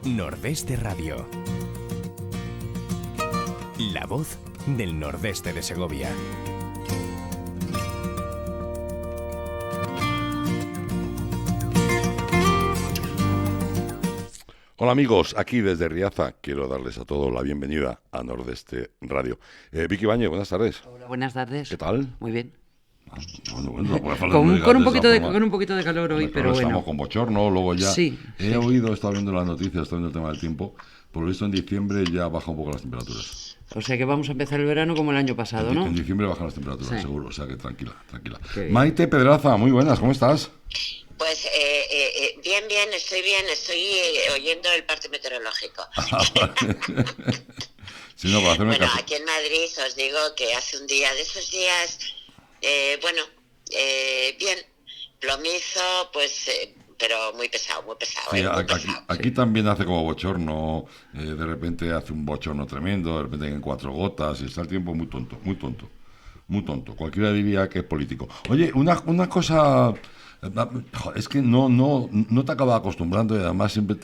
Nordeste Radio. La voz del nordeste de Segovia. Hola amigos, aquí desde Riaza quiero darles a todos la bienvenida a Nordeste Radio. Vicky Bañez, buenas tardes. Hola, buenas tardes. ¿Qué tal? Muy bien. Bueno, Con un poquito de calor hoy, pero bueno. Estamos con bochorno, luego ya... Sí. He oído, he estado viendo las noticias, estoy viendo el tema del tiempo. Por lo visto en diciembre ya baja un poco las temperaturas. O sea que vamos a empezar el verano como el año pasado, ¿no? En diciembre bajan las temperaturas, Sí. seguro, o sea que tranquila. Maite Pedraza, muy buenas, ¿cómo estás? Pues bien, estoy oyendo el parte meteorológico. Sí, no, para hacerme Bueno, caso. aquí en Madrid os digo que hace un día de esos días, bien, plomizo, pues, pero muy pesado. Sí, Muy pesado. aquí también hace como bochorno, de repente hace un bochorno tremendo, de repente en 4 gotas y está el tiempo muy tonto. Cualquiera diría que es político. Oye, una cosa, es que no te acabas acostumbrando y además siempre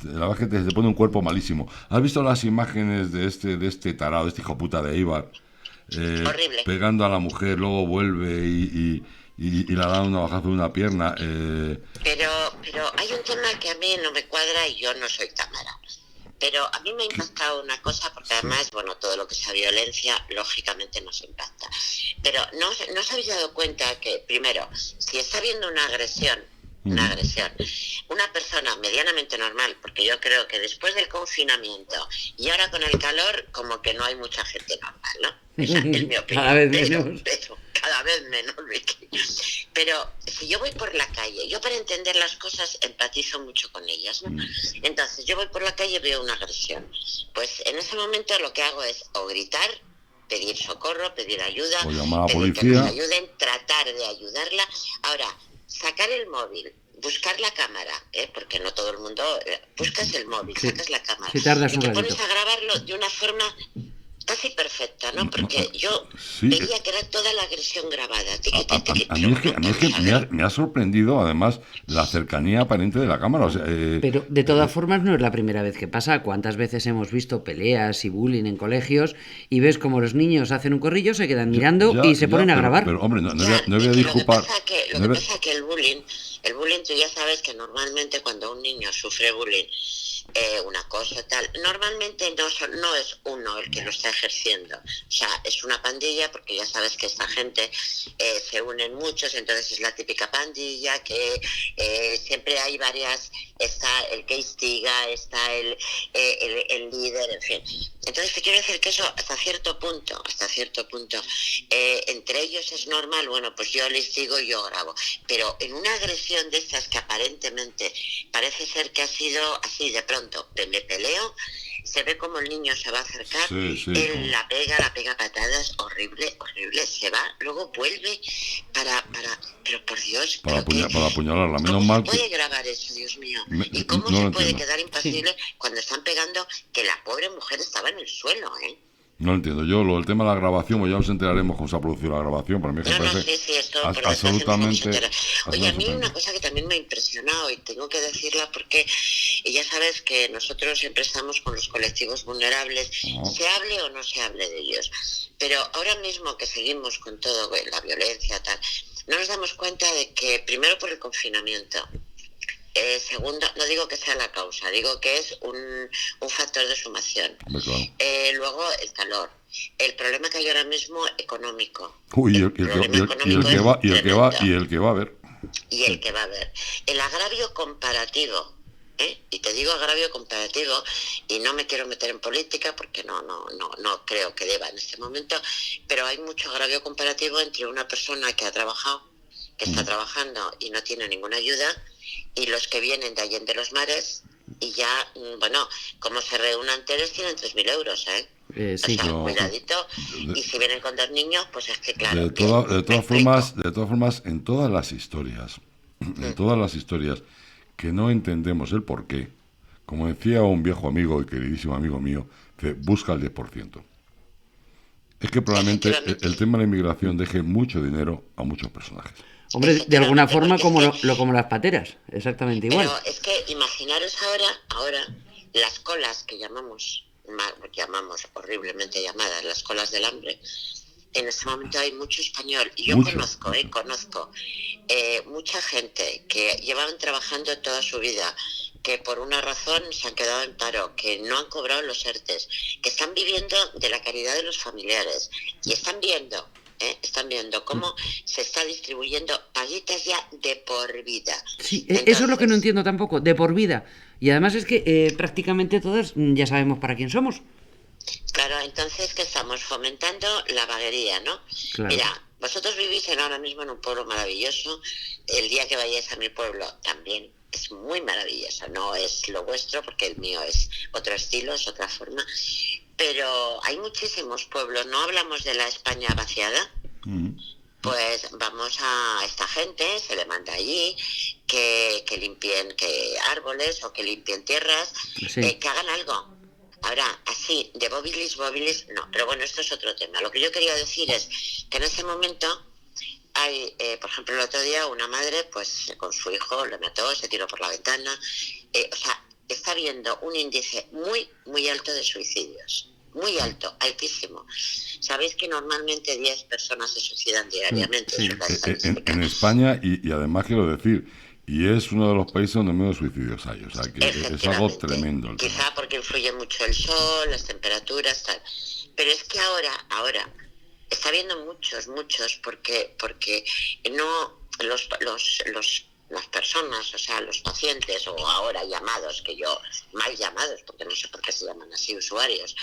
la verdad es que te pone un cuerpo malísimo. ¿Has visto las imágenes de este tarado, de este hijo puta de Eibar? Horrible. Pegando a la mujer, luego vuelve y le da una bajazo de una pierna. Pero hay un tema que a mí no me cuadra y yo no soy cámara. Pero a mí me ha impactado una cosa, porque además, bueno, todo lo que sea violencia, lógicamente nos impacta. Pero ¿no os habéis dado cuenta que, primero, si está habiendo una agresión, una persona medianamente normal, porque yo creo que después del confinamiento y ahora con el calor, como que no hay mucha gente normal, ¿no? Esa es mi opinión. Cada vez menos. Cada vez menos, Vicky. Pero si yo voy por la calle, yo para entender las cosas empatizo mucho con ellas, ¿no? Entonces yo voy por la calle y veo una agresión. Pues en ese momento lo que hago es o gritar, pedir socorro, pedir ayuda, O llamar a la pedir que policía. nos ayuden, tratar de ayudarla. Ahora, sacar el móvil, buscar la cámara, porque no todo el mundo... buscas el móvil, Sí. sacas la cámara Sí, tardas y un te ratito. pones a grabarlo de una forma casi perfecta, ¿no? Porque yo Sí. veía que era toda la agresión grabada. A mí es que me ha sorprendido además la cercanía aparente de la cámara. O sea, Pero de todas formas no es la primera vez que pasa. ¿Cuántas veces hemos visto peleas y bullying en colegios y ves como los niños hacen un corrillo, se quedan mirando y se ponen a grabar? Pero hombre, no Ya, voy a y que disculpar. Lo que pasa es que el bullying, tú ya sabes que normalmente cuando un niño sufre bullying, una cosa tal, normalmente no es uno el que lo está ejerciendo, o sea, es una pandilla, porque ya sabes que esta gente se unen muchos, entonces es la típica pandilla que siempre hay varias, está el que instiga, está el líder, en fin. Entonces te quiero decir que eso hasta cierto punto, entre ellos es normal, bueno, pues yo les digo, yo grabo, pero en una agresión de estas que aparentemente parece ser que ha sido así de pronto, me peleo, se ve como el niño se va a acercar, Sí, él la pega patadas, horrible, se va, luego vuelve pero por Dios, Para apuñalarla. Menos ¿cómo mal se que... puede grabar eso, Dios mío? ¿Y no cómo lo se puede entiendo. quedar impasible cuando están pegando, que la pobre mujer estaba en el suelo, No lo entiendo. Yo, el tema de la grabación, pues ya nos enteraremos cómo se ha producido la grabación. Para mí me parece Sí, esto por desgracia absolutamente... no se entera. Oye, a mí absolutamente. una cosa que también me ha impresionado y tengo que decirla porque ya sabes que nosotros siempre estamos con los colectivos vulnerables, se hable o no se hable de ellos, pero ahora mismo que seguimos con todo, la violencia, tal, no nos damos cuenta de que primero por el confinamiento, segundo, no digo que sea la causa, digo que es un factor de sumación. Hombre, claro. Luego el calor. El problema que hay ahora mismo económico. Uy, y el que va a ver. Y el que va a haber. El agravio comparativo. Y te digo agravio comparativo, y no me quiero meter en política porque no creo que deba en este momento, pero hay mucho agravio comparativo entre una persona que ha trabajado, que está trabajando y no tiene ninguna ayuda, y los que vienen de Allende los Mares y ya, bueno, como se reúnan enteros tienen 3.000 euros, Sí. O sea, No. cuidadito, y si vienen con 2 niños, pues es que claro. De todas formas, en todas las historias, que no entendemos el porqué, como decía un viejo amigo y queridísimo amigo mío, que busca el 10%. Es que probablemente el tema de la inmigración deje mucho dinero a muchos personajes. Hombre, de alguna forma como las pateras, exactamente igual. Pero es que imaginaros ahora las colas que llamamos horriblemente llamadas las colas del hambre. En este momento hay mucho español y yo conozco mucha gente que llevaban trabajando toda su vida, que por una razón se han quedado en paro, que no han cobrado los ERTES, que están viviendo de la caridad de los familiares y están viendo cómo se está distribuyendo paguitas ya de por vida. Sí, entonces, eso es lo que no entiendo tampoco, de por vida. Y además es que prácticamente todos ya sabemos para quién somos. Claro, entonces que estamos fomentando la vaguería, ¿no? Claro. Mira, vosotros vivís ahora mismo en un pueblo maravilloso. El día que vayáis a mi pueblo también es muy maravilloso. No es lo vuestro porque el mío es otro estilo, es otra forma. Pero hay muchísimos pueblos. No hablamos de la España vaciada. Pues vamos a esta gente, se le manda allí que limpien árboles o que limpien tierras, que hagan algo. Ahora, así, de bobilis, no. Pero bueno, esto es otro tema. Lo que yo quería decir es que en ese momento hay, por ejemplo, el otro día una madre, pues con su hijo le mató, se tiró por la ventana. O sea, está habiendo un índice muy, muy alto de suicidios. Muy alto, altísimo. Sabéis que normalmente 10 personas se suicidan diariamente. Sí. En España, y además quiero decir, y es uno de los países donde menos suicidios hay, o sea que es algo tremendo. Quizá porque influye mucho el sol, las temperaturas, tal. Pero es que ahora está habiendo muchos, porque no las personas, o sea, los pacientes o ahora llamados, mal llamados, porque no sé por qué se llaman así, usuarios,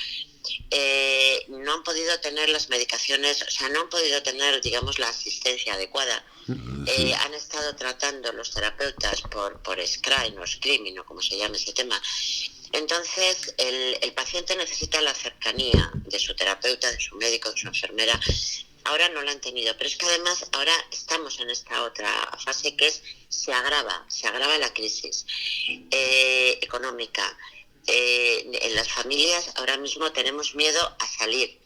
no han podido tener las medicaciones, o sea, no han podido tener, digamos, la asistencia adecuada. Sí. Han estado tratando los terapeutas por screen o screaming o como se llame ese tema. Entonces, el paciente necesita la cercanía de su terapeuta, de su médico, de su enfermera. Ahora no la han tenido, pero es que además ahora estamos en esta otra fase que es se agrava la crisis económica. En las familias ahora mismo tenemos miedo a salir.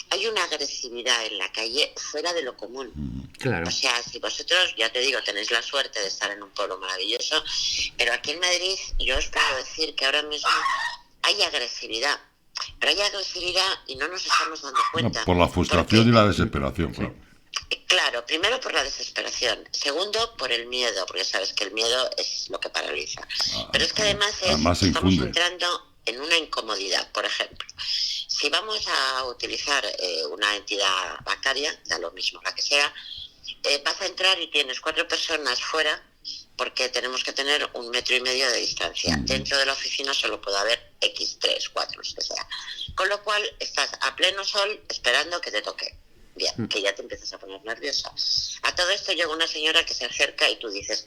Hay una agresividad en la calle fuera de lo común. Claro. O sea, si vosotros, ya te digo, tenéis la suerte de estar en un pueblo maravilloso, pero aquí en Madrid yo os puedo decir que ahora mismo hay agresividad. Pero hay agresividad y no nos estamos dando cuenta. No, por la frustración y la desesperación, claro. Claro, primero por la desesperación, segundo por el miedo, porque sabes que el miedo es lo que paraliza. Pero es que además estamos entrando en una incomodidad. Por ejemplo, si vamos a utilizar una entidad bancaria, da lo mismo la que sea, vas a entrar y tienes 4 personas fuera porque tenemos que tener 1,5 metros de distancia. Dentro de la oficina solo puede haber X, 3, 4, lo que sea. Con lo cual estás a pleno sol esperando que te toque. Bien, que ya te empiezas a poner nerviosa. A todo esto llega una señora que se acerca y tú dices,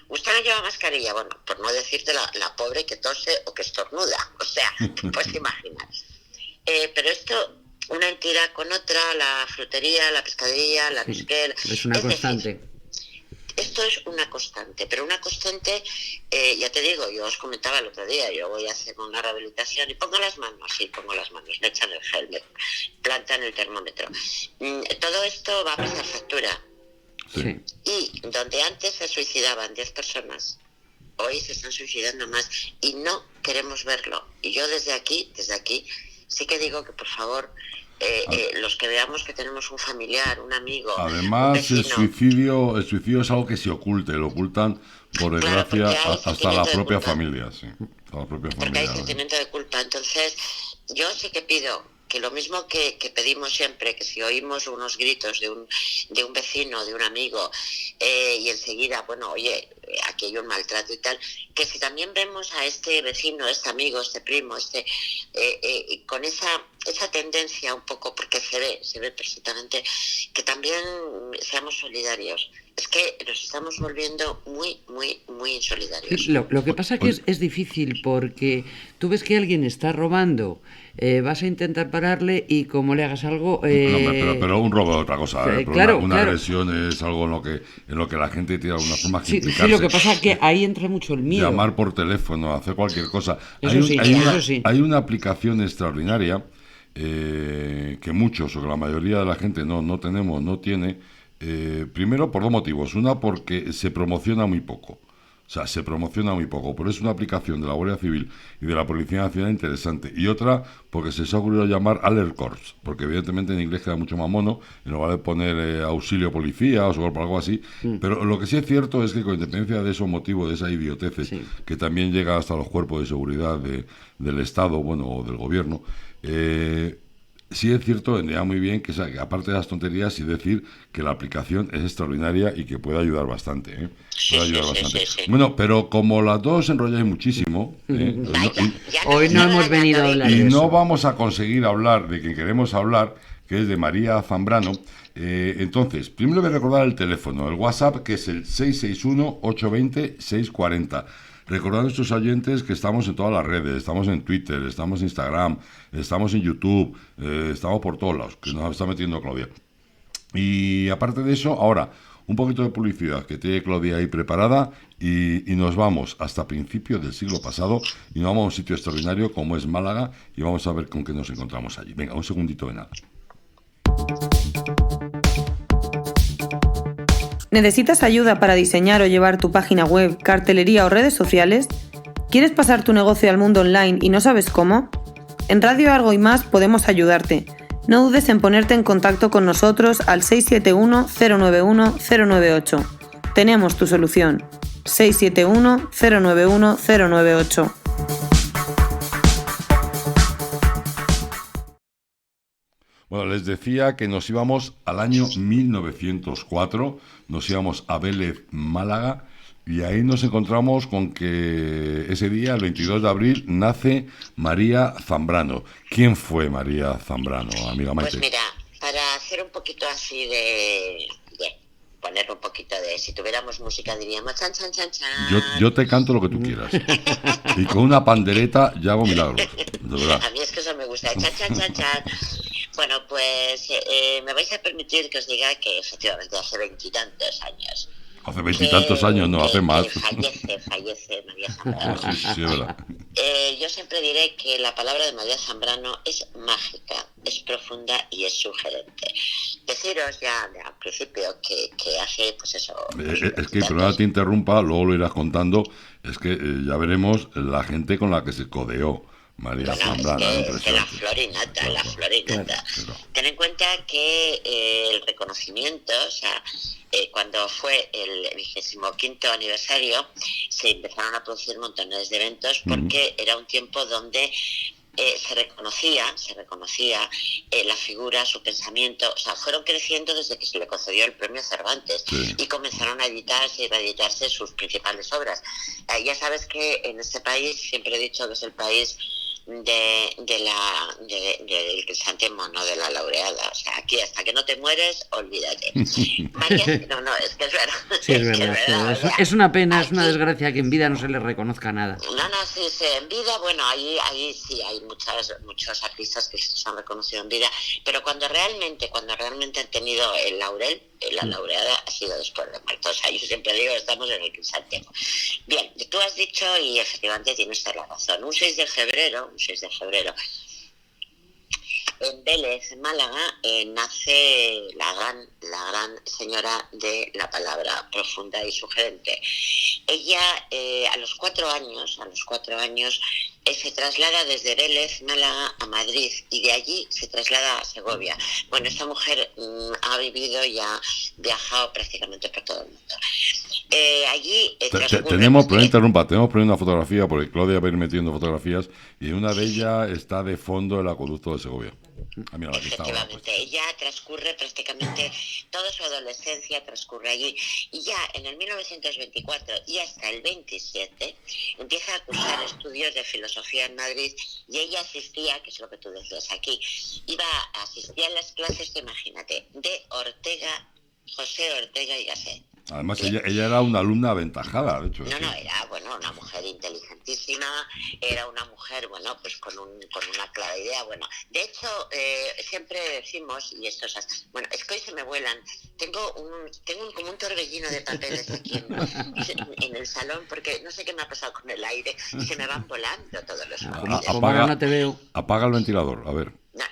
usted no lleva mascarilla. Bueno, por no decirte la pobre que tose o que estornuda. O sea, te puedes imaginar. Pero esto, una entidad con otra, la frutería, la pescadería, la pesquera. Es una constante. Esto es una constante, pero una constante, ya te digo, yo os comentaba el otro día, yo voy a hacer una rehabilitación y pongo las manos, me echan el gel, me plantan el termómetro. Todo esto va a pasar factura. Sí. Y donde antes se suicidaban 10 personas, hoy se están suicidando más y no queremos verlo. Y yo desde aquí, sí que digo que por favor... los que veamos que tenemos un familiar, un amigo, además un el suicidio es algo que se oculta, lo ocultan por desgracia hasta la propia familia, sí, hasta la propia familia. Porque hay sentimiento de culpa. Entonces yo sí que pido que lo mismo que pedimos siempre, que si oímos unos gritos de un vecino, de un amigo, y enseguida, bueno, oye, aquí hay un maltrato y tal, que si también vemos a este vecino, este amigo, este primo, con esa tendencia un poco, porque se ve perfectamente, que también seamos solidarios. Es que nos estamos volviendo muy, muy, muy insolidarios. Lo que pasa es que es difícil porque tú ves que alguien está robando, vas a intentar pararle y como le hagas algo... pero un robo es otra cosa. Claro, una agresión es algo en lo que la gente tiene alguna forma que implicarse. Sí, lo que pasa es que ahí entra mucho el miedo. Llamar por teléfono, hacer cualquier cosa. Eso sí. Hay una aplicación extraordinaria que muchos o que la mayoría de la gente no tiene, primero por dos motivos. Una, porque se promociona muy poco. O sea, se promociona muy poco, pero es una aplicación de la Guardia Civil y de la Policía Nacional interesante. Y otra, porque se les ha ocurrido llamar Alert Corps, porque evidentemente en inglés queda mucho más mono, en lugar de poner auxilio policía o algo así. Pero lo que sí es cierto es que, con independencia de esos motivos, de esa idioteces, que también llega hasta los cuerpos de seguridad del Estado, bueno, o del Gobierno, sí es cierto, vendría muy bien que aparte de las tonterías, y decir que la aplicación es extraordinaria y que puede ayudar bastante, ¿eh? Puede ayudar bastante. Bueno, pero como las dos enrolláis muchísimo, hoy no hemos venido a hablar y de eso. no vamos a conseguir hablar de quien queremos hablar, que es de María Zambrano. Entonces, primero voy a recordar el teléfono, el WhatsApp, que es el 661-820-640. Recordad a nuestros oyentes que estamos en todas las redes, estamos en Twitter, estamos en Instagram, estamos en YouTube, estamos por todos lados, que nos está metiendo Claudia. Y aparte de eso, ahora, un poquito de publicidad que tiene Claudia ahí preparada, y nos vamos hasta principios del siglo pasado, y nos vamos a un sitio extraordinario como es Málaga, y vamos a ver con qué nos encontramos allí. Venga, un segundito de nada. ¿Necesitas ayuda para diseñar o llevar tu página web, cartelería o redes sociales? ¿Quieres pasar tu negocio al mundo online y no sabes cómo? En Radio Algo y Más podemos ayudarte. No dudes en ponerte en contacto con nosotros al 671-091-098. Tenemos tu solución. 671-091-098. Bueno, les decía que nos íbamos al año 1904, nos íbamos a Vélez, Málaga, y ahí nos encontramos con que ese día, el 22 de abril, nace María Zambrano. ¿Quién fue María Zambrano, amiga Maite? Pues mira, para hacer un poquito así de poner un poquito de, si tuviéramos música diríamos chan, chan, chan, chan. Yo te canto lo que tú quieras. Y con una pandereta ya hago milagros, de verdad. A mí es que eso me gusta, chan, chan, chan, chan. Bueno, pues me vais a permitir que os diga que efectivamente hace 20 y tantos años. Hace 20 y tantos años, no, hace más. Fallece María Zambrano. Sí, es verdad. Yo siempre diré que la palabra de María Zambrano es mágica, es profunda y es sugerente. Deciros ya al principio que hace, pues eso... es que, perdona te interrumpa, luego lo irás contando, es que ya veremos la gente con la que se codeó María Zambrano. Es que la florinata. Claro. Ten en cuenta que el reconocimiento, o sea, cuando fue el 25º aniversario, se empezaron a producir montones de eventos porque era un tiempo donde se reconocía la figura, su pensamiento, o sea, fueron creciendo desde que se le concedió el premio Cervantes y comenzaron a editarse y reeditarse sus principales obras. Ya sabes que en este país, siempre he dicho que es el país del crisantemo, no de la laureada. O sea, aquí hasta que no te mueres, olvídate. María, no, es que es verdad. Sí, es verdad. Es una pena, es una desgracia que en vida no se le reconozca nada. Sí, en vida, bueno, ahí sí hay muchos artistas que se han reconocido en vida, pero cuando realmente han tenido el laurel, la laureada ha sido después de muertos. O sea, yo siempre digo, estamos en el crisantemo. Bien, tú has dicho, y efectivamente tienes toda la razón, un 6 de febrero, en Vélez, Málaga, nace la gran señora de la palabra profunda y sugerente. Ella, a los 4 años, se traslada desde Vélez, Málaga, a Madrid, y de allí se traslada a Segovia. Bueno, esta mujer ha vivido y ha viajado prácticamente por todo el mundo. Allí tenemos por ahí una fotografía, porque Claudia va a ir metiendo fotografías, y en una de ellas está de fondo el acueducto de Segovia. Mira, efectivamente, ella transcurre prácticamente toda su adolescencia transcurre allí, y ya en el 1924 y hasta el 27 empieza a cursar estudios de filosofía en Madrid, y ella asistía, que es lo que tú decías aquí, asistía a las clases, imagínate, de José Ortega y Gasset. Además, ella era una alumna aventajada, de hecho. Era, una mujer inteligentísima, era una mujer, pues con una clara idea. De hecho, siempre decimos, y esto es que hoy se me vuelan, tengo como un torbellino de papeles aquí en el salón, porque no sé qué me ha pasado con el aire, se me van volando todos los papeles. Ahora no te veo. Apaga el ventilador, a ver. No,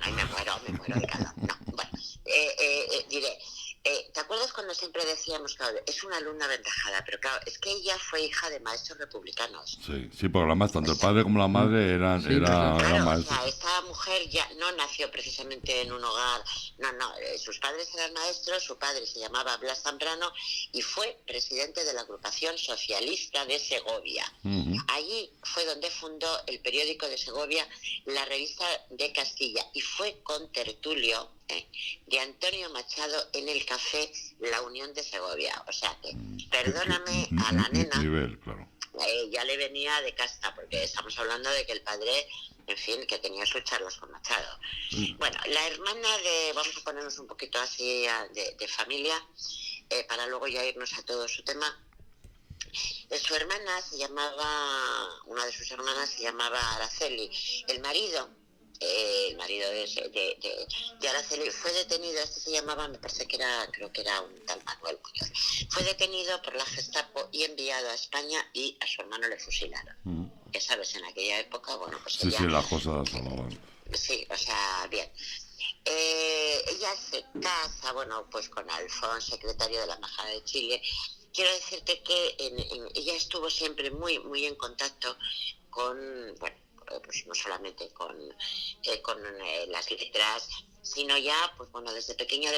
y me muero de calor. No, bueno, diré, ¿te acuerdas cuando siempre decíamos, claro, es una alumna aventajada? Pero claro, es que ella fue hija de maestros republicanos. Sí, porque además tanto el padre como la madre eran maestros. O sea, esta mujer ya no nació precisamente en un hogar, sus padres eran maestros, su padre se llamaba Blas Zambrano y fue presidente de la agrupación socialista de Segovia. Allí fue donde fundó el periódico de Segovia, la revista de Castilla, y fue contertulio de Antonio Machado en el café La Unión de Segovia. O sea que, perdóname a la nena, nivel, claro. Ya le venía de casta, porque estamos hablando de que el padre, en fin, que tenía sus charlas con Machado. Bueno, la hermana vamos a ponernos un poquito así de familia, para luego ya irnos a todo su tema. Su hermana una de sus hermanas se llamaba Araceli. El marido de Araceli fue detenido, se llamaba, creo que era un tal Manuel Muñoz. Fue detenido por la Gestapo y enviado a España, y a su hermano le fusilaron. Ya sabes, en aquella época, bueno, pues sí, las cosas hablaban. Sí, o sea, bien. Ella se casa, bueno, pues con Alfonso, secretario de la Embajada de Chile. Quiero decirte que ella estuvo siempre muy, muy en contacto con, bueno, pues no solamente con las letras, sino ya, pues bueno, desde pequeña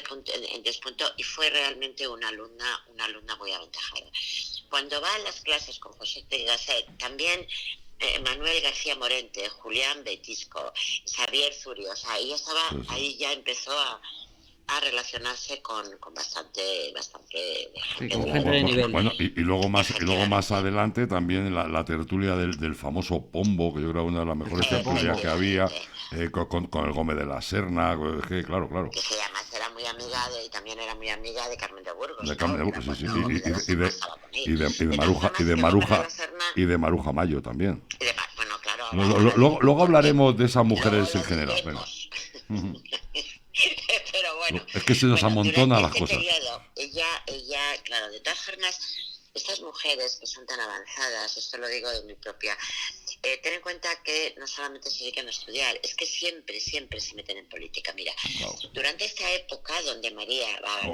despuntó y fue realmente una alumna muy aventajada. Cuando va a las clases con José de Gasset, también Manuel García Morente, Julián Betisco, Xavier Zurio, o sea, ella estaba, ahí ya empezó a relacionarse con bastante gente de nivel. Bueno, y luego más adelante también la tertulia del famoso Pombo, que yo creo que una de las mejores tertulias que había, con el Gómez de la Serna, que claro. Que además era muy amiga también era muy amiga de Carmen de Burgos. De Carmen de Burgos, sí. Y de Maruja Mayo también. Bueno, claro. Luego hablaremos de esas mujeres en general. Venga. Pero bueno, es que se nos amontona las cosas. Periodo, ella, claro, de todas formas, estas mujeres que son tan avanzadas, esto lo digo de mi propia, ten en cuenta que no solamente se dedican a estudiar, es que siempre se meten en política. Mira, durante esta época donde María va a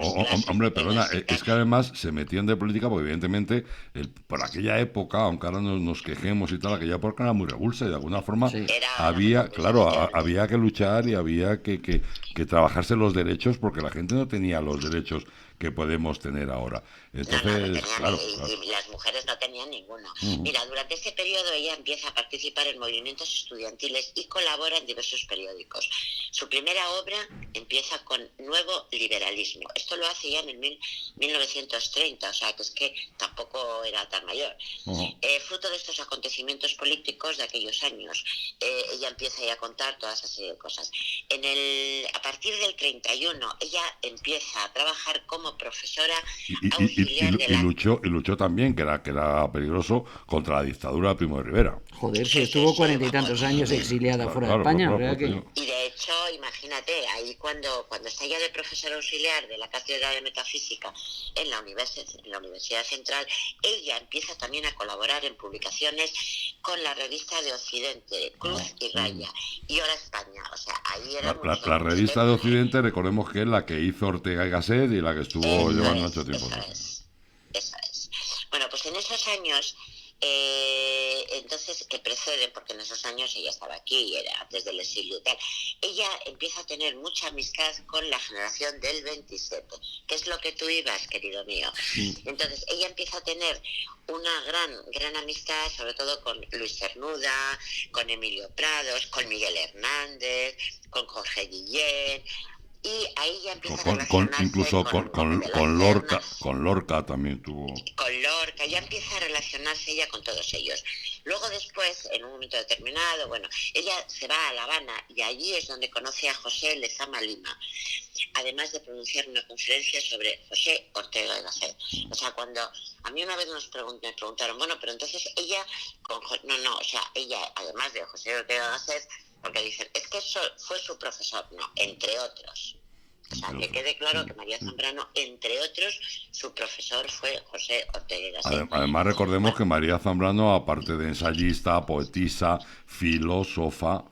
hombre, perdona, es que además se metían de política porque evidentemente por aquella época, aunque ahora nos quejemos y tal, aquella época era muy revulsa y de alguna forma había que luchar y había que trabajarse los derechos, porque la gente no tenía los derechos que podemos tener ahora. Entonces, claro. Y las mujeres no tenían ninguno. Mira, durante este periodo ella empieza a participar en movimientos estudiantiles y colabora en diversos periódicos. Su primera obra empieza con Nuevo Liberalismo. Esto lo hace ya en el 1930, o sea, que es que tampoco era tan mayor. Fruto de estos acontecimientos políticos de aquellos años, ella empieza ya a contar toda esa serie de cosas. A partir del 31, ella empieza a trabajar como profesora auxiliar y luchó también, que era peligroso, contra la dictadura de Primo de Rivera. Joder, si estuvo 40 y tantos años exiliada fuera de España. Y de hecho, imagínate, ahí cuando está ya de profesora auxiliar de la Cátedra de Metafísica en la Universidad Central, ella empieza también a colaborar en publicaciones con la revista de Occidente, Cruz y Raya, y Hora España. O sea, ahí era la revista de Occidente, recordemos que es la que hizo Ortega y Gasset y la que estuvo llevando mucho tiempo. Eso es. Bueno, pues en esos años, entonces, que preceden, porque en esos años ella estaba aquí, era antes del exilio y tal, ella empieza a tener mucha amistad con la generación del 27, que es lo que tú ibas, querido mío. Entonces, ella empieza a tener una gran amistad, sobre todo con Luis Cernuda, con Emilio Prados, con Miguel Hernández, con Jorge Guillén. Y ahí ya empieza a relacionarse incluso con Lorca también tuvo. Con Lorca, ya empieza a relacionarse ella con todos ellos. Luego después, en un momento determinado, bueno, ella se va a La Habana y allí es donde conoce a José Lezama Lima, además de pronunciar una conferencia sobre José Ortega y Gasset. O sea, cuando a mí una vez me preguntaron, bueno, pero entonces ella, ella, además de José Ortega y Gasset, porque dicen, es que eso fue su profesor, no, entre otros. O sea, que quede claro que María Zambrano, entre otros, su profesor fue José Ortega y Gasset. Además, recordemos que María Zambrano, aparte de ensayista, poetisa, filósofa,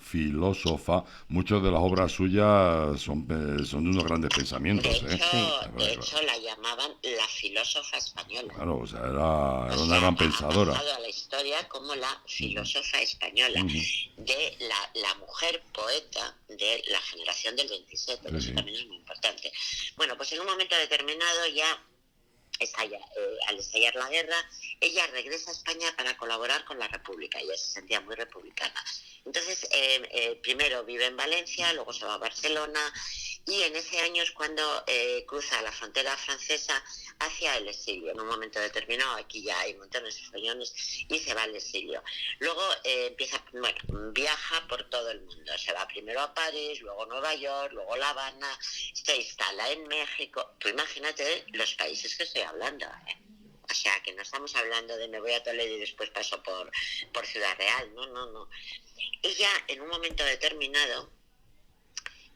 muchas de las obras suyas son de unos grandes pensamientos. De hecho, la llamaban la filósofa española. Claro, o sea, era una gran pensadora. Ha pasado a la historia como la filósofa española, de la mujer poeta de la generación del 27, que eso también es muy importante. Bueno, pues en un momento determinado ya al estallar la guerra, ella regresa a España para colaborar con la República. Ella se sentía muy republicana. Entonces, primero vive en Valencia, luego se va a Barcelona, y en ese año es cuando cruza la frontera francesa hacia el exilio. En un momento determinado, aquí ya hay montones de follones, y se va al exilio. Luego viaja por todo el mundo. Se va primero a París, luego a Nueva York, luego a La Habana, se instala en México. Tú imagínate los países que estoy hablando, O sea, que no estamos hablando de me voy a Toledo y después paso por Ciudad Real. No. Ella, en un momento determinado,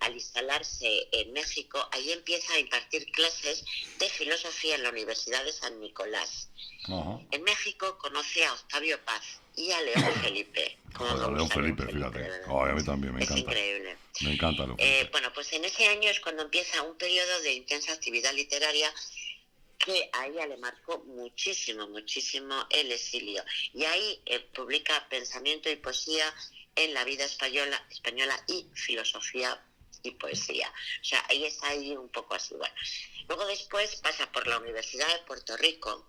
al instalarse en México, ahí empieza a impartir clases de filosofía en la Universidad de San Nicolás. Uh-huh. En México conoce a Octavio Paz y a León Felipe. León Felipe, fíjate. A mí también me encanta. Es increíble. Me encanta León Felipe. Bueno, pues en ese año es cuando empieza un periodo de intensa actividad literaria que a ella le marcó muchísimo el exilio. Y ahí publica Pensamiento y Poesía en la vida española y Filosofía y Poesía. O sea, ahí está ahí un poco así. Bueno, luego después pasa por la Universidad de Puerto Rico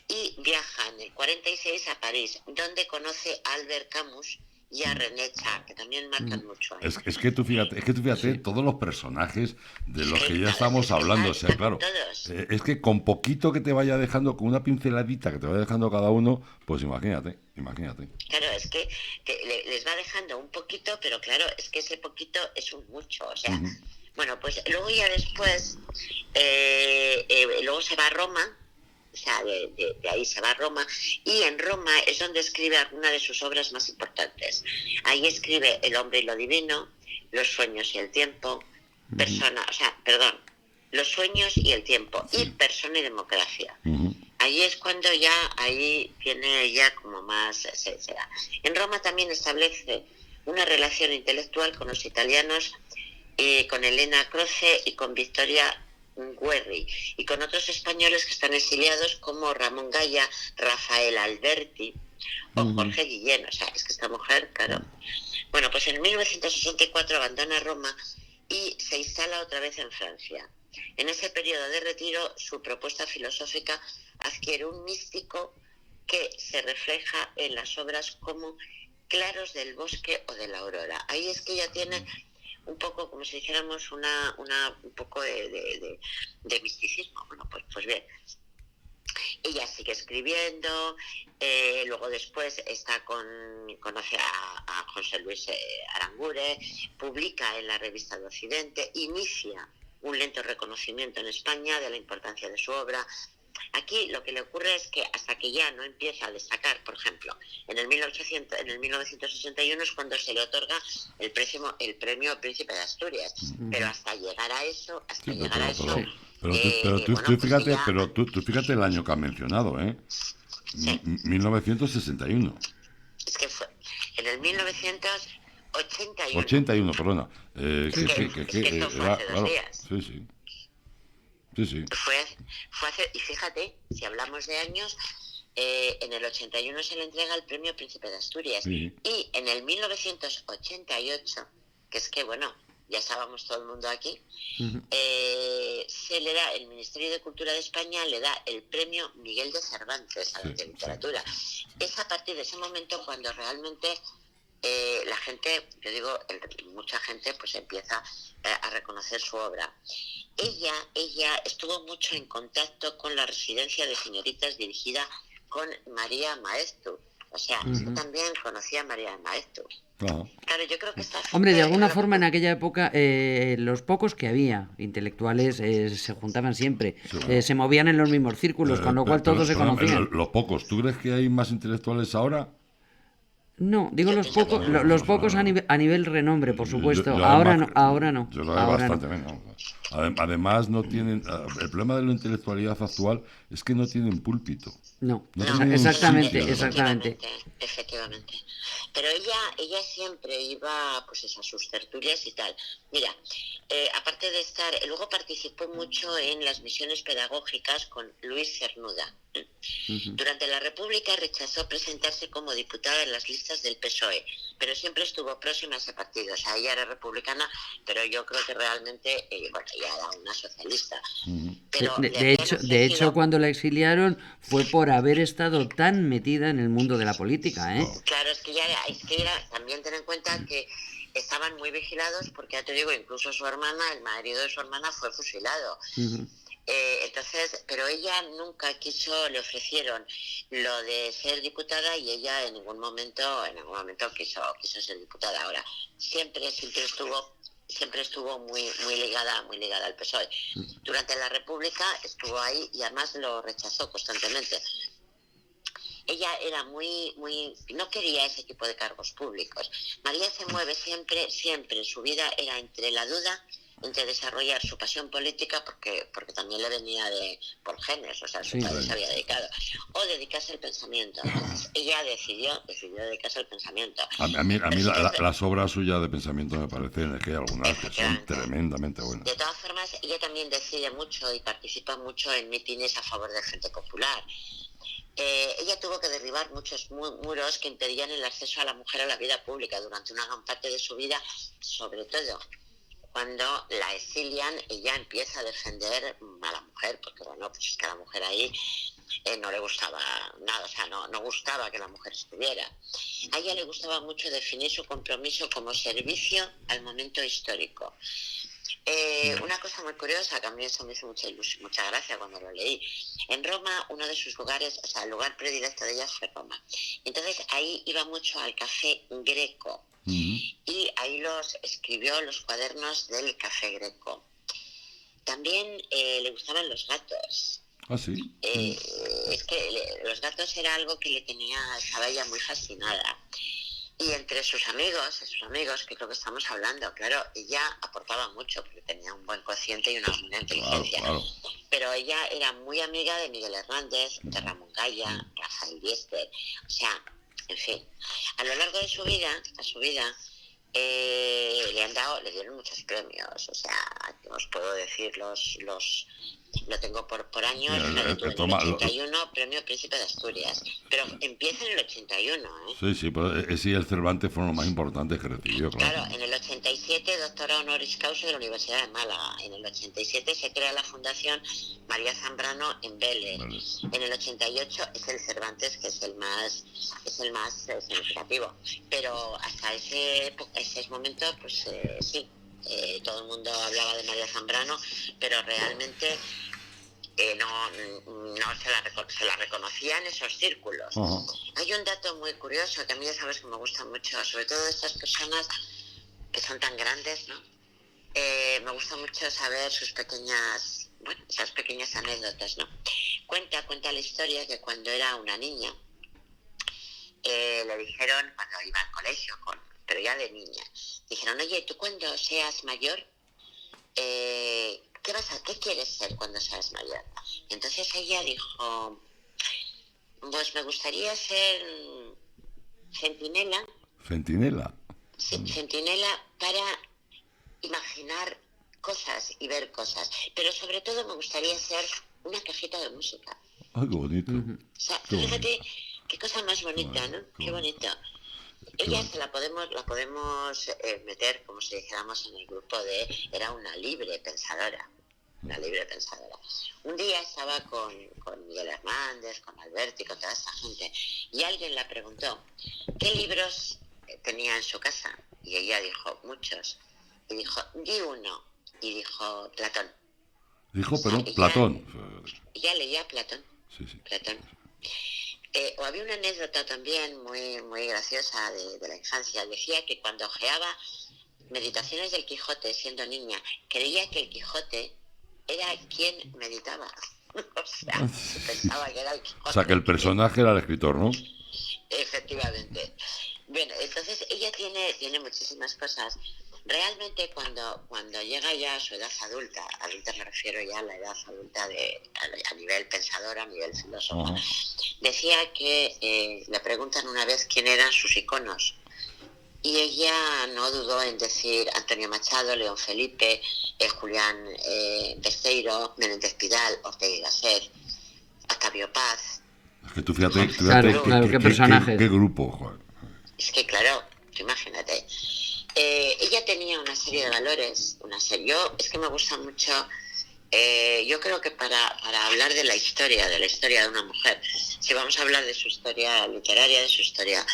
y viaja en el 46 a París, donde conoce a Albert Camus y a René Char, que también marcan mucho ahí. Es que tú fíjate, sí, todos los personajes de los que ya estamos hablando, o sea, claro, es que con poquito que te vaya dejando, con una pinceladita que te vaya dejando cada uno, pues imagínate. Claro, es que les va dejando un poquito, pero claro, es que ese poquito es un mucho, o sea, bueno, pues luego ya después, luego se va a Roma. O sea, de ahí se va a Roma, y en Roma es donde escribe alguna de sus obras más importantes. Ahí escribe El hombre y lo divino, Los sueños y el tiempo, Los sueños y el tiempo, y Persona y democracia. Ahí es cuando ya, ahí tiene ella como más... En Roma también establece una relación intelectual con los italianos, con Elena Croce y con Victoria Guerri, y con otros españoles que están exiliados como Ramón Gaya, Rafael Alberti o Jorge Guillén. O sea, es que esta mujer, claro. Bueno, pues en 1964 abandona Roma y se instala otra vez en Francia. En ese periodo de retiro, su propuesta filosófica adquiere un místico que se refleja en las obras como Claros del bosque o de la aurora. Ahí es que ella tiene un poco, como si dijéramos, un poco de misticismo. Bueno, pues bien, ella sigue escribiendo, luego después conoce a José Luis Aranguren, publica en la Revista de Occidente, inicia un lento reconocimiento en España de la importancia de su obra. Aquí lo que le ocurre es que hasta que ya no empieza a destacar, por ejemplo, en el 1961 es cuando se le otorga el premio Príncipe de Asturias, pero hasta llegar a eso, Pero tú fíjate el año que has mencionado, ¿eh? Sí. 1961. Es que fue en el 1981. 81, perdona. Esto fue hace 2 días. Sí. Fue hace, y fíjate, si hablamos de años, en el 81 se le entrega el premio Príncipe de Asturias, y en el 1988, que es que bueno, ya estábamos todo el mundo aquí, se le da, el Ministerio de Cultura de España le da el premio Miguel de Cervantes a la literatura. Es a partir de ese momento cuando realmente la gente, yo digo, mucha gente pues empieza a reconocer su obra. Ella estuvo mucho en contacto con la residencia de señoritas dirigida con María Maeztu. O sea, yo también conocía a María Maeztu. Claro, yo creo que está... Hombre, de alguna forma en aquella época los pocos que había intelectuales se juntaban siempre, se movían en los mismos círculos, con lo cual todos se conocían. Los pocos, ¿tú crees que hay más intelectuales ahora? No, digo Yo los pienso que pocos, no. los pocos a nivel renombre, por supuesto. Yo Ahora además- no, ahora no. Yo lo veo Ahora bastante no. menos. Además, no tienen. El problema de la intelectualidad actual es que no tienen púlpito. No, No No, tienen exactamente, sitio. exactamente. Efectivamente. Pero ella siempre iba pues eso, a sus tertulias y tal. Mira, aparte de estar, luego participó mucho en las misiones pedagógicas con Luis Cernuda. Durante la República rechazó presentarse como diputada en las listas del PSOE, pero siempre estuvo próxima a ese partido. O sea, ella era republicana, pero yo creo que realmente, bueno, ella era una socialista. Pero le De habían hecho, ofrecido- cuando la exiliaron fue por haber estado tan metida en el mundo de la política, ¿eh? Claro, es que también ten en cuenta que estaban muy vigilados porque ya te digo, incluso su hermana, el marido de su hermana fue fusilado. Entonces, pero ella nunca quiso, le ofrecieron lo de ser diputada y ella en ningún momento quiso ser diputada. Ahora, siempre estuvo muy ligada al PSOE. Durante la República estuvo ahí y además lo rechazó constantemente. Ella era no quería ese tipo de cargos públicos. María se mueve siempre, su vida era entre la duda, entre desarrollar su pasión política, porque también le venía por genes, o sea, su padre se había dedicado, o dedicarse al pensamiento. Entonces, ella decidió dedicarse al pensamiento. A mí las obras suyas de pensamiento me parecen que hay algunas que son tremendamente buenas. De todas formas, ella también decide mucho y participa mucho en mítines a favor del Frente Popular. Ella tuvo que derribar muchos muros que impedían el acceso a la mujer a la vida pública durante una gran parte de su vida, sobre todo cuando la exilian. Ella empieza a defender a la mujer, porque bueno, pues es que a la mujer ahí no le gustaba nada, o sea, no gustaba que la mujer estuviera. A ella le gustaba mucho definir su compromiso como servicio al momento histórico. Una cosa muy curiosa, que a mí eso me hizo mucha gracia cuando lo leí. En Roma, uno de sus lugares, o sea, el lugar predilecto de ella fue Roma. Entonces ahí iba mucho al café Greco. Y ahí escribió los cuadernos del café Greco. También le gustaban los gatos. ¿Ah, sí? Es que los gatos era algo que estaba ella muy fascinada. Y entre sus amigos, que creo que estamos hablando, claro, ella aportaba mucho porque tenía un buen cociente y una buena inteligencia. Claro. Pero ella era muy amiga de Miguel Hernández, de Ramón Gaya, Rafael Diester, o sea, en fin. A lo largo de su vida, le dieron muchos premios, o sea, os puedo decir lo tengo por años. En el 81 premio Príncipe de Asturias, pero empieza en el 81, ¿eh? Sí, pero ese y el Cervantes fueron los más importantes que recibió, claro. Claro, en el 87 doctora honoris causa de la Universidad de Málaga. En el 87 se crea la Fundación María Zambrano en Vélez. En el 88 es el Cervantes, que es el más significativo. Pero hasta ese momento, pues sí, todo el mundo hablaba de María Zambrano, pero realmente no se la reconocía en esos círculos. Hay un dato muy curioso que a mí ya sabes que me gusta mucho, sobre todo de estas personas que son tan grandes, ¿no? Me gusta mucho saber esas pequeñas anécdotas, ¿no? Cuenta la historia que cuando era una niña le dijeron, cuando iba al colegio, pero ya de niña, dijeron: oye, tú cuando seas mayor, ¿qué quieres ser cuando seas mayor? Y entonces ella dijo: pues me gustaría ser centinela. ¿Centinela? Sí, centinela para imaginar cosas y ver cosas. Pero sobre todo me gustaría ser una cajita de música. Ay, qué bonito. O sea, fíjate qué cosa más bonita, ¿no? Qué bonito. Ella la podemos meter, como si dijéramos, en el grupo era una libre pensadora. Un día estaba con Miguel Hernández, con Alberti, con toda esa gente, y alguien la preguntó qué libros tenía en su casa, y ella dijo: muchos. Y dijo: di uno. Y dijo: Platón. Dijo, pero Platón. Ella leía Platón. Sí. Platón. O había una anécdota también muy, muy graciosa de la infancia. Decía que cuando ojeaba Meditaciones del Quijote siendo niña, creía que el Quijote era quien meditaba. O sea, pensaba que era el Quijote. O sea, que el personaje era el escritor, ¿no? Efectivamente. Bueno, entonces ella tiene muchísimas cosas. Realmente cuando llega ya a su edad adulta me refiero ya a la edad adulta a nivel pensadora, a nivel filósofa, decía que le preguntan una vez quién eran sus iconos. Y ella no dudó en decir Antonio Machado, León Felipe, Julián Besteiro, Menéndez Pidal, Ortega y Gasset, Octavio Paz. Es que tú fíjate claro, qué personaje. Qué grupo, joder. Es que claro, imagínate. Ella tenía una serie de valores, es que me gusta mucho, yo creo que para hablar de la historia de una mujer, si vamos a hablar de su historia literaria, de su historia,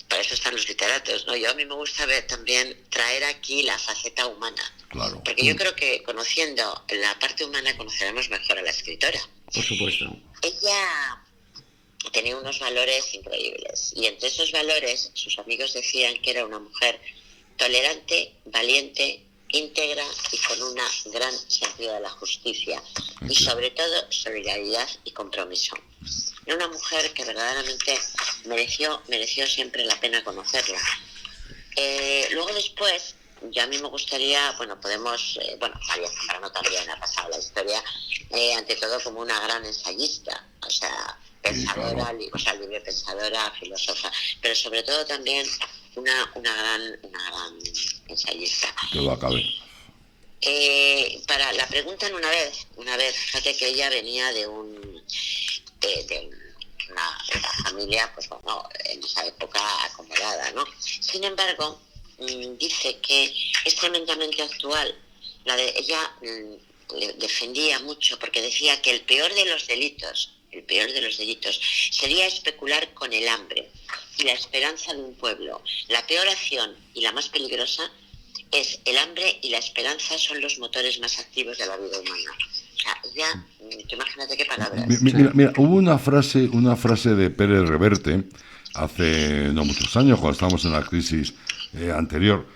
para eso están los literatos, ¿no? A mí me gusta también traer aquí la faceta humana, claro. Porque yo creo que conociendo la parte humana conoceremos mejor a la escritora. Por supuesto. Ella tenía unos valores increíbles, y entre esos valores sus amigos decían que era una mujer tolerante, valiente, íntegra y con un gran sentido de la justicia, y sobre todo solidaridad y compromiso. Era una mujer que verdaderamente mereció siempre la pena conocerla. Luego después, a mí me gustaría, María Zambrano también ha pasado la historia, ante todo como una gran ensayista, o sea, pensadora, libre pensadora, filósofa, pero sobre todo también una gran ensayista. Que lo acabe. La preguntan una vez, fíjate que ella venía de una familia, pues bueno, en esa época acomodada, ¿no? Sin embargo, dice que es tremendamente actual. Ella le defendía mucho porque decía que el peor de los delitos sería especular con el hambre y la esperanza de un pueblo. La peor acción y la más peligrosa es el hambre, y la esperanza son los motores más activos de la vida humana. O sea, ya, imagínate qué palabras. Mira, hubo una frase de Pérez Reverte hace no muchos años, cuando estábamos en la crisis anterior,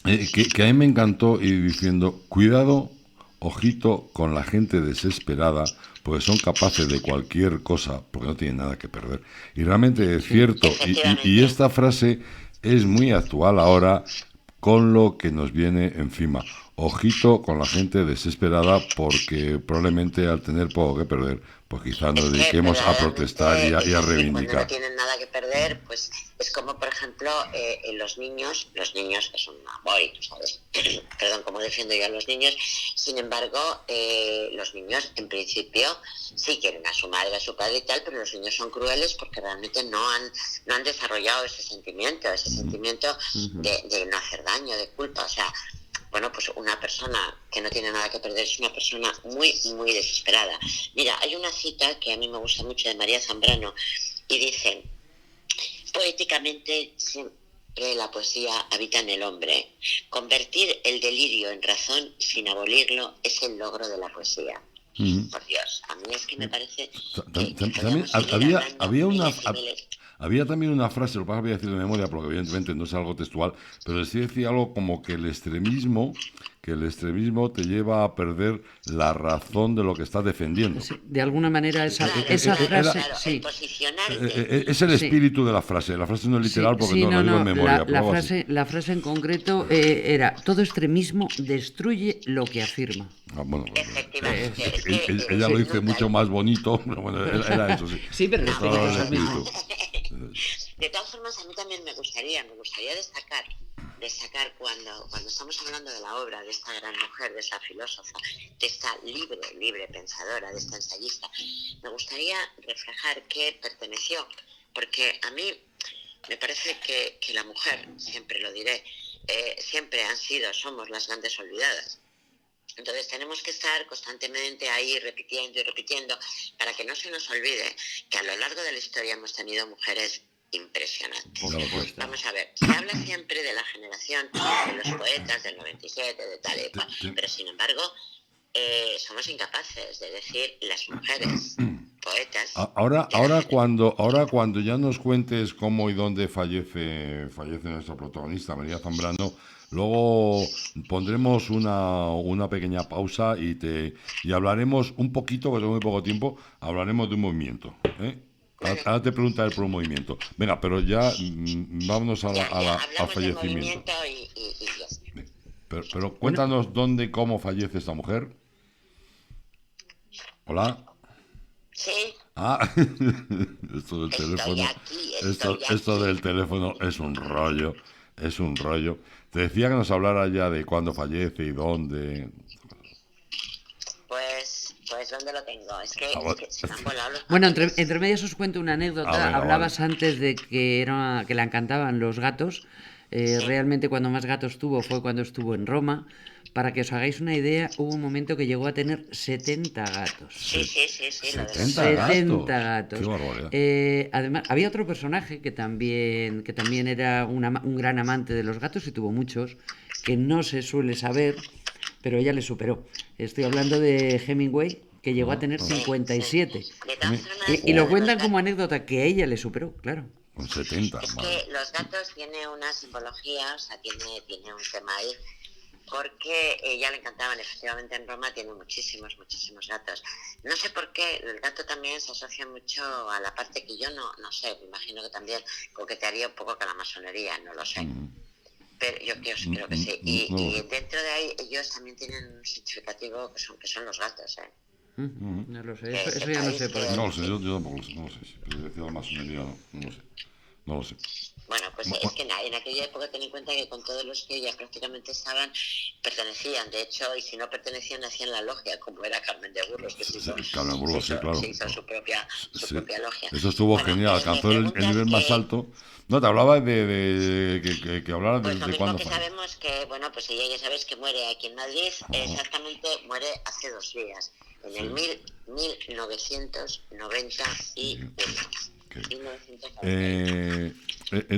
que a mí me encantó, y diciendo: cuidado, ojito con la gente desesperada, porque son capaces de cualquier cosa, porque no tienen nada que perder. Y realmente es cierto, y esta frase es muy actual ahora con lo que nos viene encima. Ojito con la gente desesperada, porque probablemente al tener poco que perder, pues quizás nos dediquemos a protestar y a reivindicar. Cuando no tienen nada que perder, pues es como, por ejemplo, los niños que son un amor, y tú sabes, perdón, cómo defiendo yo a los niños. Sin embargo, los niños en principio sí quieren a su madre, a su padre y tal, pero los niños son crueles porque realmente no han desarrollado ese sentimiento de no hacer daño, de culpa. O sea, bueno, pues una persona que no tiene nada que perder es una persona muy, muy desesperada. Mira, hay una cita que a mí me gusta mucho de María Zambrano, y dice: poéticamente siempre la poesía habita en el hombre. Convertir el delirio en razón sin abolirlo es el logro de la poesía. Por Dios, a mí es que me parece también había también una frase, lo que pasa es que voy a decir de memoria, porque evidentemente no es algo textual, pero sí decía algo como que el extremismo te lleva a perder la razón de lo que estás defendiendo. Sí, de alguna manera esa frase... Sí. Es el espíritu de la frase. La frase no es literal, porque no lo digo en memoria. La frase en concreto era: todo extremismo destruye lo que afirma. Bueno, efectivamente. Ella lo dice mucho más bonito, pero bueno, era eso, sí. Sí, pero el espíritu. De todas formas, a mí también me gustaría destacar cuando estamos hablando de la obra de esta gran mujer, de esta filósofa, de esta libre pensadora, de esta ensayista, me gustaría reflejar qué perteneció, porque a mí me parece que la mujer, siempre lo diré, siempre somos las grandes olvidadas. Entonces tenemos que estar constantemente ahí repitiendo para que no se nos olvide que a lo largo de la historia hemos tenido mujeres impresionantes. Vamos a ver, se habla siempre de la generación de los poetas del 97, de tal y cual, pero sin embargo somos incapaces de decir las mujeres poetas. Ahora cuando ya nos cuentes cómo y dónde fallece nuestra protagonista, María Zambrano, luego pondremos una pequeña pausa y hablaremos un poquito, porque tengo muy poco tiempo, hablaremos de un movimiento, Ahora te preguntaré por un movimiento. Venga, pero ya vámonos al hablamos del fallecimiento. movimiento y ya está. Pero cuéntanos dónde y cómo fallece esta mujer. ¿Hola? Sí. Esto del Estoy teléfono. aquí, Esto del teléfono es un rollo. Es un rollo. Te decía que nos hablara ya de cuándo fallece y dónde. Pues ¿dónde lo tengo? Es que se me han volado los Bueno, papeles. entre medias os cuento una anécdota. Venga, Hablabas vale. antes de que le encantaban los gatos. Realmente cuando más gatos tuvo fue cuando estuvo en Roma. Para que os hagáis una idea, hubo un momento que llegó a tener 70 gatos. Sí, lo de 70 gatos. Qué barbaridad. Además, había otro personaje que también era un gran amante de los gatos y tuvo muchos, que no se suele saber, pero ella le superó. Estoy hablando de Hemingway, que llegó a tener 57. De todas formas, Y lo cuentan los como anécdota, que ella le superó, claro. Con 70. Es madre. que los gatos tienen una simbología, o sea, tiene un tema ahí, porque ya le encantaban, efectivamente en Roma tiene muchísimos gatos. No sé por qué, el gato también se asocia mucho a la parte que yo no sé, me imagino que también coquetearía un poco con la masonería, no lo sé. Pero yo creo que sí. Y dentro de ahí ellos también tienen un significativo que son los gatos, ¿eh? No lo sé, eso ya no sé por qué. No lo sé, yo tampoco lo sé. No lo sé. Si decía la masonería, no lo sé. Bueno, pues es que en aquella época ten en cuenta que con todos los que ya prácticamente estaban, pertenecían, de hecho, y si no pertenecían, hacían la logia, como era Carmen de Burgos, que se hizo su propia logia. Eso estuvo genial, alcanzó el nivel más alto. No, te hablaba de que hablara pues de cuándo que fue. sabemos que, bueno, pues ella ya sabes que muere aquí en Madrid, exactamente muere hace 2 días, en el 1991.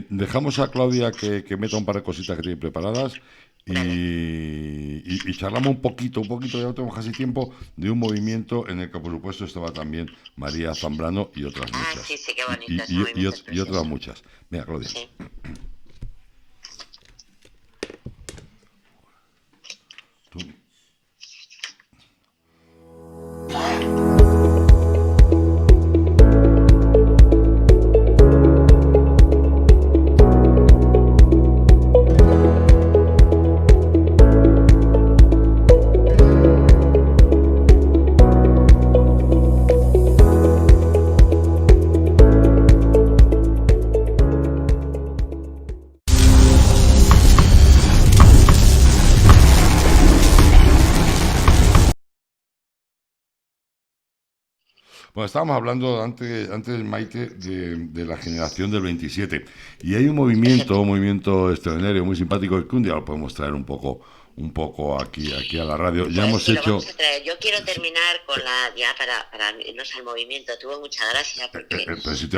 Dejamos a Claudia que meta un par de cositas que tiene preparadas y charlamos un poquito, ya no tenemos casi tiempo, de un movimiento en el que por supuesto estaba también María Zambrano y otras muchas. Sí, qué bonito. Y otras muchas. Venga, Claudia. Sí. Tú. Bueno, estábamos hablando antes Maite, de la generación del 27. Y hay un movimiento extraordinario, muy simpático, que un día lo podemos traer un poco aquí a la radio. Ya hemos hecho... Yo quiero terminar con ya para irnos al movimiento. Tuvo mucha gracia porque... Pero si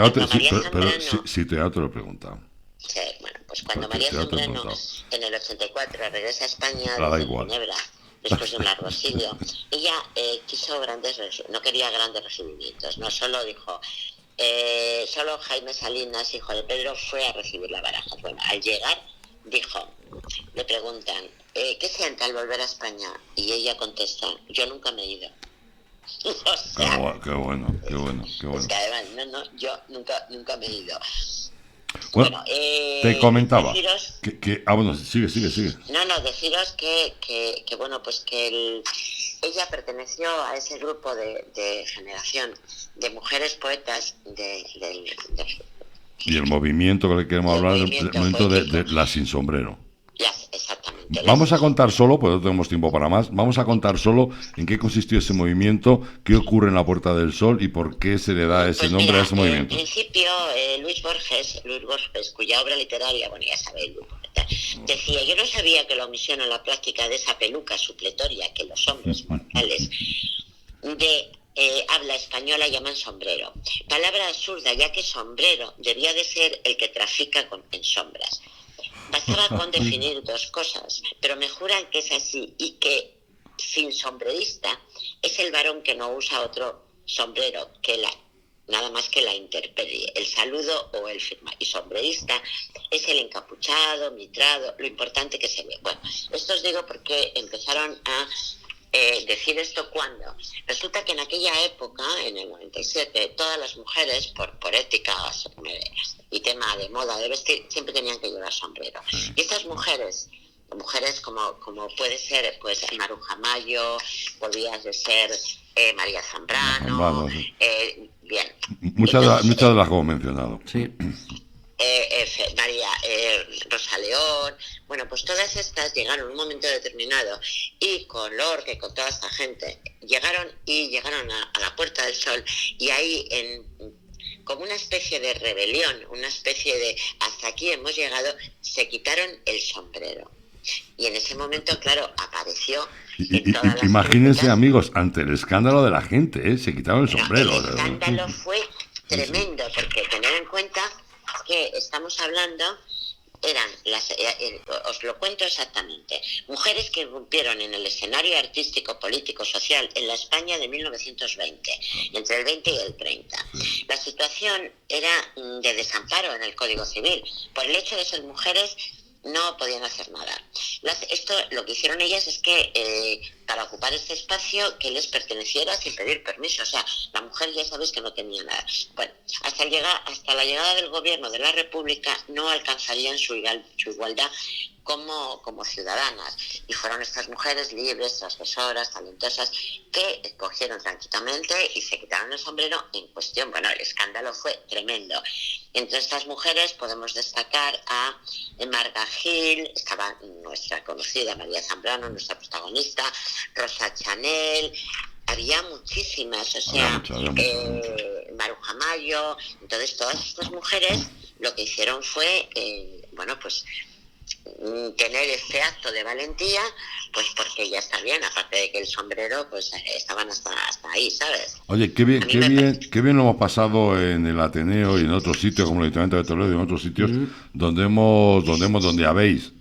te lo he preguntado. Sí, bueno, pues cuando María Zambrano en el 84 regresa a España desde Ginebra, después de un largo exilio, ella quiso no quería grandes recibimientos, no solo dijo, solo Jaime Salinas, hijo de Pedro, fue a recibir la baraja. Bueno, al llegar dijo, le preguntan, ¿qué siente al volver a España? Y ella contesta, yo nunca me he ido. O sea, qué bueno. Es que además, yo nunca me he ido. Bueno, te comentaba deciros, bueno, sigue. Deciros que bueno, pues que ella perteneció a ese grupo de generación de mujeres poetas y el movimiento que le queremos hablar es el movimiento de las sin sombrero. Exactamente. Vamos a contar solo, pues no tenemos tiempo para más, vamos a contar solo en qué consistió ese movimiento, qué ocurre en la Puerta del Sol y por qué se le da ese nombre a ese movimiento. En principio, Luis Borges, cuya obra literaria, bueno, ya sabéis, decía, yo no sabía que la omisión o la práctica de esa peluca supletoria que los hombres mortales de habla española llaman sombrero. Palabra absurda, ya que sombrero debía de ser el que trafica en sombras. Bastaba con definir 2 cosas, pero me juran que es así y que sin sombrerista es el varón que no usa otro sombrero nada más que la intemperie, el saludo o el firma. Y sombrerista es el encapuchado, mitrado, lo importante que se ve. Bueno, esto os digo porque empezaron a decir esto cuando resulta que en aquella época, en el 97, todas las mujeres, por ética y tema de moda de vestir, siempre tenían que llevar sombrero. Y estas mujeres como puede ser pues Maruja Mayo, podía ser María Zambrano, sí. Bien. Muchas de las que hemos mencionado. Sí. María Rosa León, bueno, pues todas estas llegaron en un momento determinado y con Lorca y con toda esta gente llegaron a la Puerta del Sol, y ahí como una especie de rebelión, una especie de hasta aquí hemos llegado, se quitaron el sombrero. Y en ese momento, claro, apareció en todas las imagínense, críticas, amigos, ante el escándalo de la gente, se quitaron el sombrero. El escándalo fue tremendo, porque tener en cuenta que estamos hablando, os lo cuento exactamente, mujeres que irrumpieron en el escenario artístico, político, social en la España de 1920, entre el 20 y el 30. La situación era de desamparo en el Código Civil. Por el hecho de ser mujeres no podían hacer nada. Esto lo que hicieron ellas es que para ocupar este espacio que les perteneciera sin pedir permiso, o sea, la mujer ya sabéis que no tenía nada. Bueno, hasta la llegada del gobierno de la República no alcanzarían su igualdad como ciudadanas, y fueron estas mujeres libres, transgresoras, talentosas, que cogieron tranquilamente y se quitaron el sombrero en cuestión. Bueno, el escándalo fue tremendo. Entre estas mujeres podemos destacar a Marga Gil, estaba nuestra conocida María Zambrano, nuestra protagonista, Rosa Chanel, había muchísimas, o sea, Maruja Mayo. Entonces todas estas mujeres lo que hicieron fue, pues tener este acto de valentía, pues porque ya está bien, aparte de que el sombrero, pues estaban hasta ahí, ¿sabes? Oye, qué bien lo hemos pasado en el Ateneo y en otros sitios, como el Ayuntamiento de Toledo y en otros sitios, donde habéis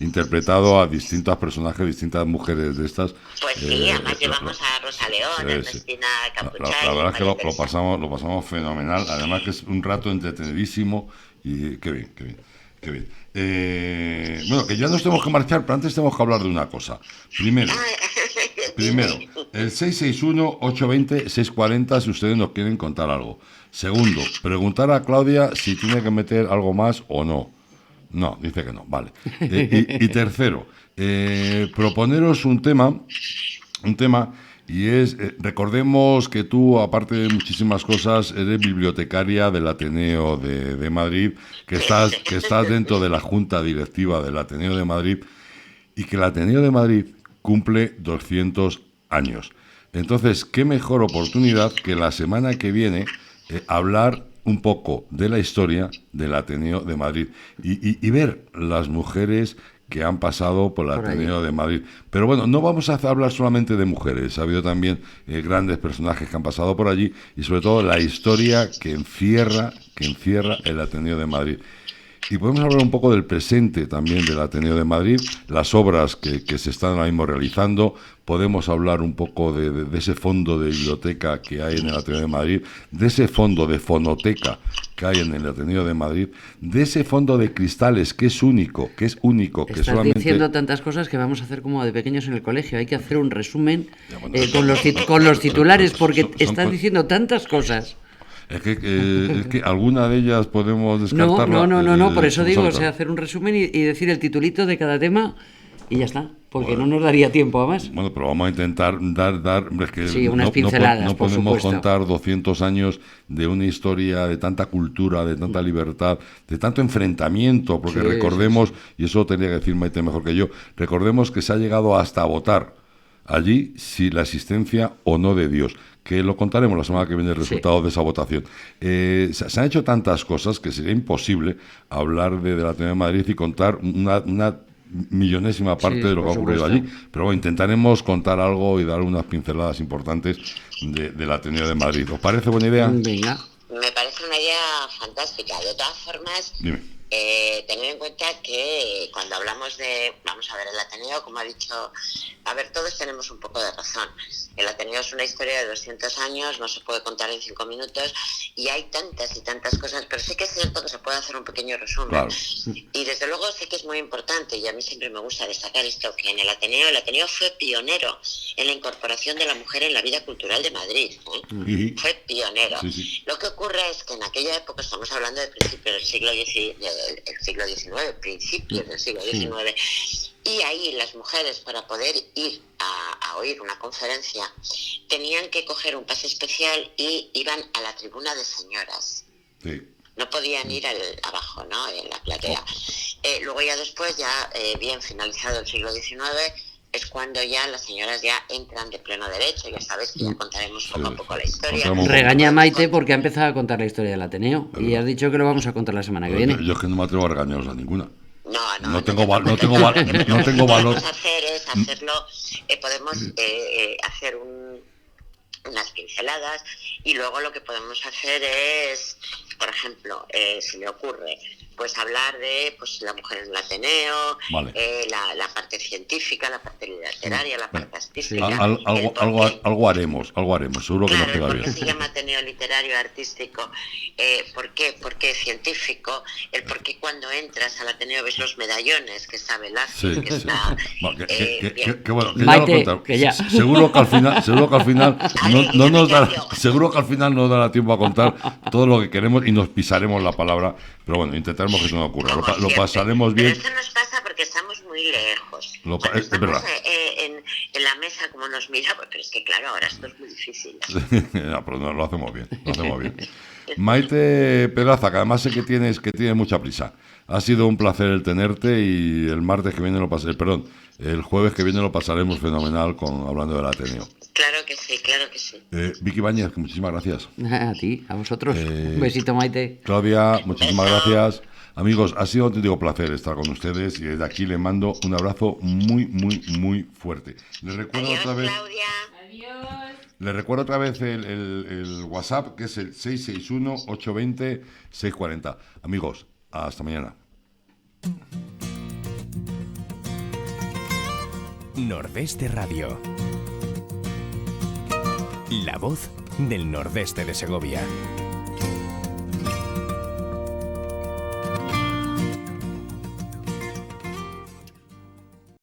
interpretado a distintos personajes, distintas mujeres de estas. Pues sí, además llevamos a Rosa León, a Ernestina Capuchal. La verdad es que lo pasamos fenomenal, además que es un rato entretenidísimo y qué bien. Bueno, que ya nos tenemos que marchar, pero antes tenemos que hablar de una cosa. Primero, el 661-820-640 si ustedes nos quieren contar algo. Segundo, preguntar a Claudia si tiene que meter algo más o no. No, dice que no, vale. Y tercero, proponeros un tema, y es, recordemos que tú, aparte de muchísimas cosas, eres bibliotecaria del Ateneo de Madrid, que estás dentro de la Junta Directiva del Ateneo de Madrid, y que el Ateneo de Madrid cumple 200 años. Entonces, qué mejor oportunidad que la semana que viene hablar un poco de la historia del Ateneo de Madrid y ver las mujeres que han pasado por el Ateneo de Madrid. Pero bueno, no vamos a hablar solamente de mujeres, ha habido también grandes personajes que han pasado por allí, y sobre todo la historia que encierra el Ateneo de Madrid. Y podemos hablar un poco del presente también del Ateneo de Madrid, las obras que se están ahora mismo realizando. Podemos hablar un poco de ese fondo de biblioteca que hay en el Ateneo de Madrid, de ese fondo de fonoteca que hay en el Ateneo de Madrid, de ese fondo de cristales que es único, que Estás solamente... diciendo tantas cosas que vamos a hacer como de pequeños en el colegio. Hay que hacer un resumen con los titulares, porque estás diciendo tantas cosas. Es que alguna de ellas podemos descartarla. No, por eso digo, hacer un resumen y decir el titulito de cada tema y ya está, porque no nos daría tiempo a más. Bueno, pero vamos a intentar dar es que sí, unas pinceladas, no podemos contar 200 años de una historia de tanta cultura, de tanta libertad, de tanto enfrentamiento, porque recordemos, y eso tendría que decir Maite mejor que yo, recordemos que se ha llegado hasta a votar allí si la existencia o no de Dios, que lo contaremos la semana que viene el resultado de esa votación. Se han hecho tantas cosas que sería imposible hablar de la Ateneo de Madrid y contar una millonésima parte de lo que ha ocurrido allí, pero bueno, intentaremos contar algo y dar unas pinceladas importantes del Ateneo de Madrid. ¿Os parece buena idea? Venga. Me parece una idea fantástica. De todas formas, tener en cuenta que cuando hablamos vamos a ver, el Ateneo, como ha dicho, todos tenemos un poco de razón. El Ateneo es una historia de 200 años, no se puede contar en 5 minutos, y hay tantas y tantas cosas, pero sí que es cierto que se puede hacer un pequeño resumen. Claro. Y desde luego sí que es muy importante, y a mí siempre me gusta destacar esto, que en el Ateneo fue pionero en la incorporación de la mujer en la vida cultural de Madrid. Sí. Fue pionero. Sí. Lo que ocurre es que en aquella época, estamos hablando de principios del siglo XIX, principios del siglo XIX, y ahí las mujeres, para poder ir a oír una conferencia, tenían que coger un pase especial y iban a la tribuna de señoras. Sí. No podían ir abajo, ¿no? En la platea. Luego ya después, bien finalizado el siglo XIX, es cuando ya las señoras ya entran de pleno derecho. Ya sabes que ya contaremos poco a poco la historia. Regaña a Maite porque ha empezado a contar la historia del Ateneo. Y has dicho que lo vamos a contar la semana que viene. Yo es que no me atrevo a regañaros a ninguna. No tengo valor. Lo que podemos hacer es hacerlo, podemos hacer unas pinceladas, y luego lo que podemos hacer es, por ejemplo, si me ocurre, pues hablar de la mujer en el Ateneo, vale. La parte científica, la parte literaria, la parte artística. Algo haremos, seguro que nos queda ¿por bien. qué se llama Ateneo literario artístico? ¿Por qué? Porque científico, el por qué cuando entras al Ateneo ves los medallones que está Velázquez, que está... Que bueno, que Maite, ya lo que ya. Seguro que al final no nos dará tiempo a contar todo lo que queremos y nos pisaremos la palabra, pero bueno, intentaremos que eso no ocurra. Lo pasaremos bien. Pero eso nos pasa porque estamos muy lejos. Es verdad. En la mesa, como nos miramos, pero es que claro, ahora esto es muy difícil. Pero no, lo hacemos bien. Maite Peraza, que además sé que tienes mucha prisa. Ha sido un placer el tenerte, y el jueves que viene lo pasaremos fenomenal hablando del Ateneo. Claro que sí. Vicky Báñez, muchísimas gracias. A ti, a vosotros. Un besito, Maite. Claudia, muchísimas gracias. Amigos, ha sido un auténtico placer estar con ustedes, y desde aquí le mando un abrazo muy, muy, muy fuerte. Les recuerdo Claudia. Les recuerdo otra vez el WhatsApp, que es el 661-820-640. Amigos, hasta mañana. Nordeste Radio. La voz del Nordeste de Segovia.